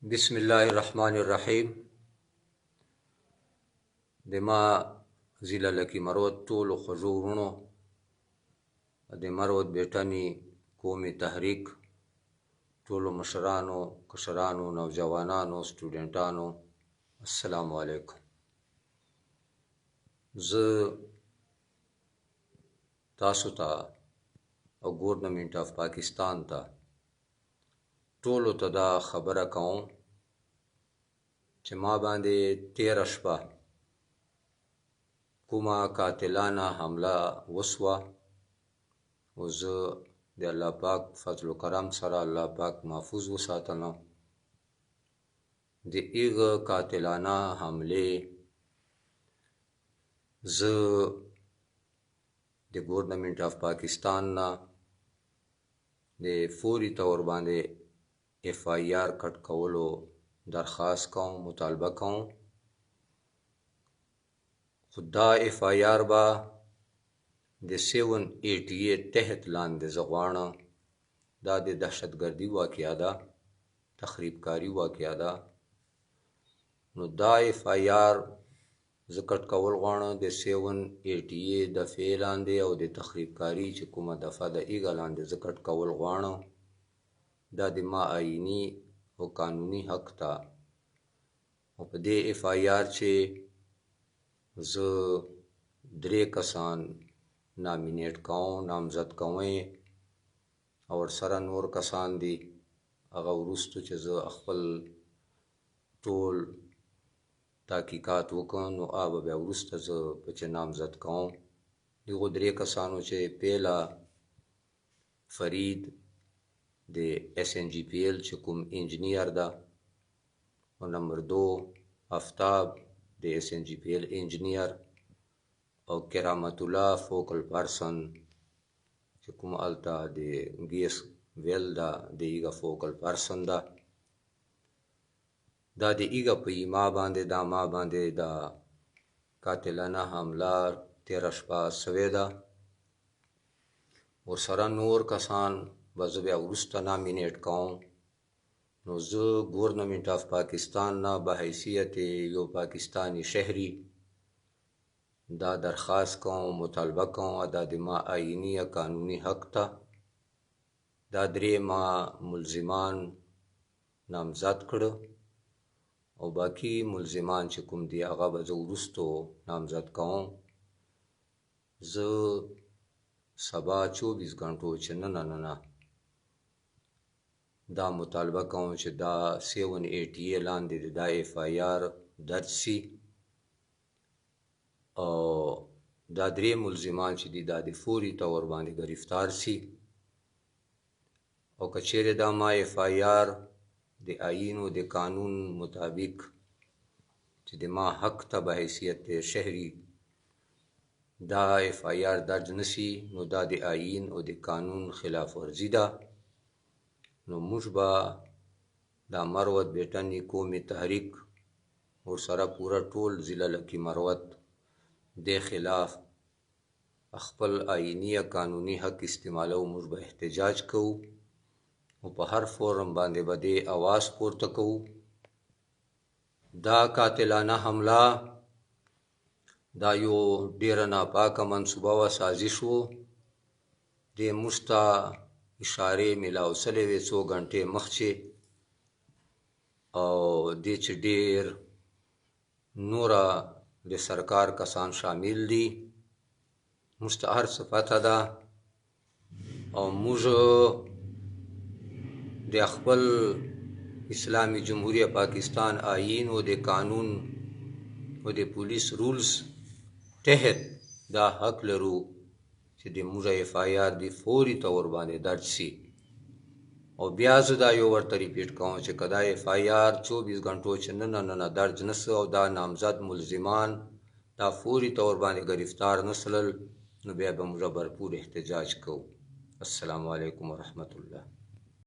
بسم الله الرحمن الرحیم. د ما ضلع لکی مروت ټولو خوږو وروڼو، د مروت بیټنی قومي تحریک ټولو مشرانو، کشرانو، نوجوانانو، سټوډنټانو، السلام علیکم. زه تاسو ته او ګورنمنټ آف پاکستان ته ټولو ته دا خبره کوم چې ما باندې تیره شپه کومه قاتلانه حمله وسوه، او زه د الله پاک فضل و کرم سره الله پاک محفوظ وساتلم. د هغه قاتلانه حملې زه د ګورنمنټ آف پاکستان نه د فوري طور باندې FIR کټ کولو درخواست کوم، مطالبه کوم. خو دا FIR به د 788 تحت لاندې زه غواړم. دا د دهشتګردي واقعه ده، تخریبکاري واقعه ده. نو دا FIR زه کټ کول غواړم د 788 دفعې لاندې، او د تخریبکاري چې کومه دفعه د هغه لاندې زه کټ کول غواړم. دا د ما آئیني او قانوني حق ته. او په دې FIR چې زه 3 کسان نامینیټ کوم، نامزد کوم، او ورسره نور کسان دي. هغه وروستو چې زه خپل ټول تحقیقات وکړم، نو هغه بیا وروسته زه پکې نامزد کوم. دغو 3 کسانو چې پیله فرید د SNGPL چې کوم انجینیر ده، او نمبر 2 آفتاب د SNGPL انجینیر، او کرامت الله فوکل پرسن چې کوم هلته د ګیس ویل ده، د هغه فوکل پرسن ده. دا د هغه په ما باندې دا قاتلانه حمله تیره شپه سوې ده. ورسره نور کسان به زه بیا وروسته نامینیټ کوم. نو زه ګورنمنټ آف پاکستان نه به حیثیت یو پاکستانی شهری دا درخواست کوم، مطالبه کوم. دا د ما آئیني یا قانوني حق ته. دا 3 ما ملزمان نامزد کړه، او باقی ملزمان چې کوم دي هغه به زه وروستو نامزد کوم. زه سبا 24 غنټو چې نه دا مطالبه کوم چې دا 788 لاندې دا FIR درج سي، او دا 3 ملزمان چې دي دا د فوري طور باندې گرفتار سي. او که چیرې دا ما FIR د آئین او د قانون مطابق چې د ما حق ته به حیثیت شهری دا FIR درج نسی، نو دا د آئین او د قانون خلاف ورزی ده. نو موږ به دا مروت بیټنی قومي تحریک ورسره پوره ټول ضلع لکی مروت د خلاف خپل آئینی یا قانوني حق استعمالو. موږ به احتجاج کوو، او په هر فورم باندې به دې اواز پورته کوو. دا قاتلانه حمله دا یو ډیره ناپاکه منصوبه وه، سازش و. دې موږ ته اشارې میلاو سوې وې څو غنټې مخکې، او دې چې ډیر نوره د سرکار کسان شامل دي. موږ ته هر څه پته ده، او موږ د خپل اسلامي جمهوریه پاکستان آئین او د قانون او د پولیس رولز تحت دا حق لرو چې د موږ FIR د فوري طور باندې درج سي. او بیا زه دا یو ورته ریپیټ کوم چې که دا FIR 24 غنټو چې نه درج نسه، او دا نامزد ملزمان دا فوري طور باندې گرفتار نسلل، نو بیا به موږ بھرپور احتجاج کوو. السلام علیکم ورحمت الله.